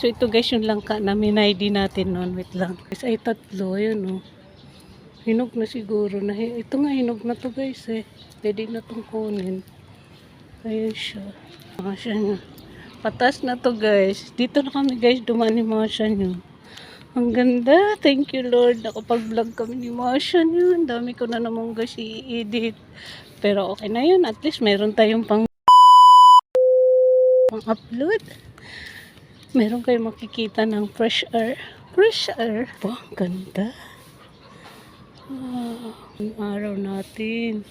So ito guys yung langka na minaydi natin noon. Wait lang. Guys ay tatlo. Yun o. Hinog na siguro. Ito nga hinog na to guys eh. Pwede na itong kunin. Ayun siya. Mga siya nyo. Patas na to guys. Dito na kami guys. Dumani mga siya nyo. Ang ganda. Thank you Lord. Nakapag-vlog kami ni Masha nyo. Ang dami ko na naman guys i-edit. Pero okay na yun. At least meron tayong pang-upload. Meron kayo makikita ng fresh air. Fresh air. Oh, ang ganda. Ang araw natin.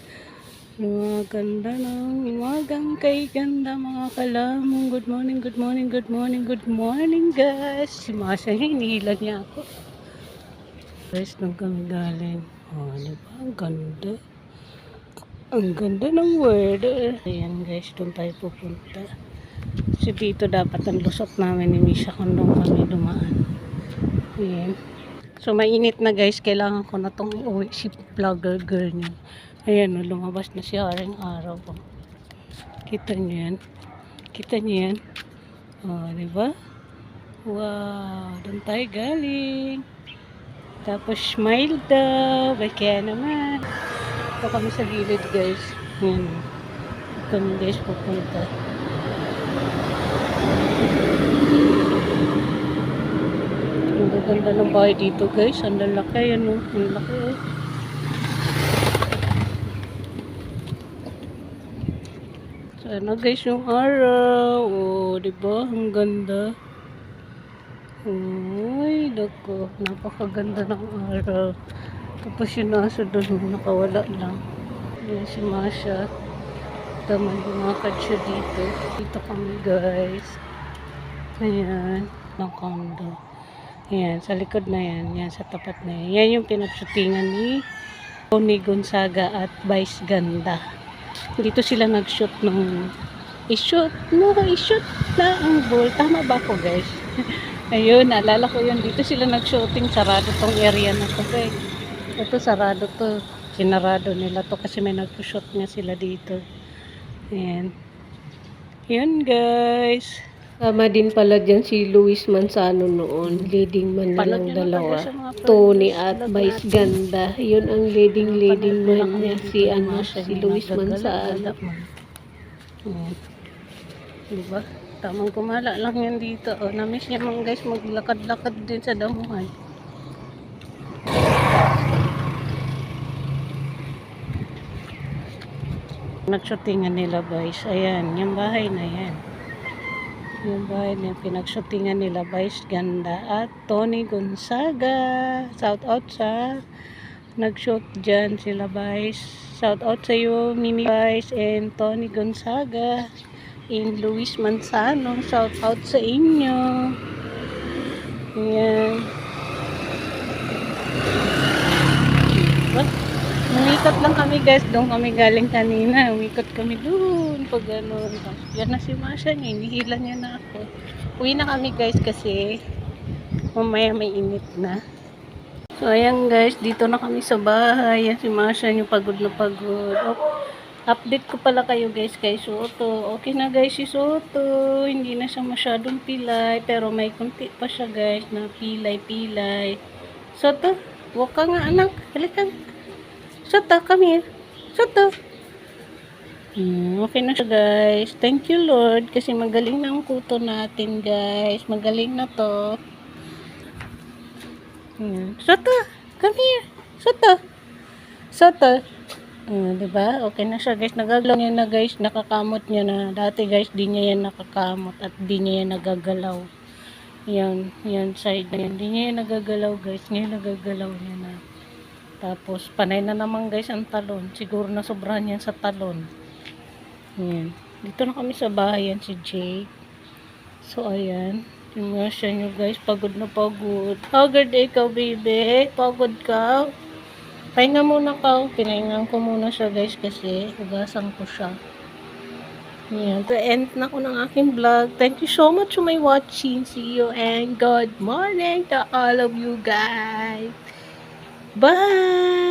Ganda ng umagang kay ganda mga kalamong. Good morning, good morning, good morning, good morning guys. Si Masha niya, hinihila niya ako. Guys, nung kami galing. Oh, diba? Ang ganda. Ang ganda ng weather. Ayan guys, doon tayo pupunta. Kasi dito dapat ang lusot namin ni Misha kung doon kami dumaan. Ayan. So mainit na guys, kailangan ko na itong iuwi si vlogger girl niya. Ayan, lumabas na siya aring araw. Kita niyo yan? Kita niyo yan? O, diba? Wow, doon tayo galing. Tapos smile daw. Kaya naman. Ito kami sa gilid guys. Ayan. Ito kami guys pupunta. Ang ganda ng bahay dito guys. Ang lalaki yan o. Ang laki o. So ano guys yung araw. O diba? Ang ganda. Uy, dako. Napakaganda ng araw. Tapos yung nasa doon nakawala lang. Yan si Masha. Tama lumakad siya dito. Dito kami guys. Ayan. Ng condo. Ayan, sa likod na yan. Yan, sa tapat na yan. Yan yung pinagshootingan ni Tony Gonzaga at Vice Ganda. Dito sila nag-shoot nung i-shoot na ang ball. Tama ba ako guys? Ayun, naalala ko yun. Dito sila nag-shooting. Sarado tong area na to guys. Ito sarado to. Sinarado nila to kasi may nag-shoot nga sila dito. Ayan. Yun guys. Tama din pala dyan si Luis Manzano noon. Leading man nilang dalawa. Tony at Vice Ganda. Yun ang leading man niya. Si Luis Manzano. Diba? Tamang kumala lang yan dito. O, na-miss niya mga guys maglakad-lakad din sa damuhan. Nagshootingan nila guys. Ayan, yung bahay na yan. Yung bahay na pinagshootingan nila Vice Ganda at Tony Gonzaga. Shout out sa nag-shoot dyan sila Vice. Shout out sa iyo Mimi Vice and Tony Gonzaga and Luis Manzano. Shout out sa inyo. Ayan. Umikot lang kami guys. Doon kami galing kanina. Umikot kami doon. Pag gano'n. Yan na si Masha niya. Hinihila niya na ako. Uwi na kami guys kasi mamaya may init na. So ayan guys. Dito na kami sa bahay. Yan si Masha niya. Pagod na pagod. Update ko pala kayo guys kay Soto. Okay na guys si Soto. Hindi na siya masyadong pilay. Pero may kunti pa siya guys na pilay-pilay. Soto, huwag ka nga anak. Halika. Soto, come here. Soto. Okay na siya guys. Thank you Lord. Kasi magaling na ang kuto natin guys. Magaling na to. Soto, come here. Soto. Soto. Diba? Okay na siya guys. Nagagalaw niya na guys. Nakakamot niya na. Dati guys, di niya yan nakakamot. At di niya yan nagagalaw. Yan. Yan side na yan. Di niya yan nagagalaw guys. Ngayon nagagalaw niya na. Tapos, panay na naman guys ang talon. Siguro na sobrahan yan sa talon. Ayan. Dito na kami sa bahay yan si Jake. So, ayan. Tingnan siya nyo guys. Pagod na pagod. Pagod ikaw baby. Pagod ka. Pahinga muna ka. Pinahingan ko muna siya guys kasi hugasan ko siya. Ayan. To end na ko ng aking vlog. Thank you so much for my watching. See you and good morning to all of you guys. Bye!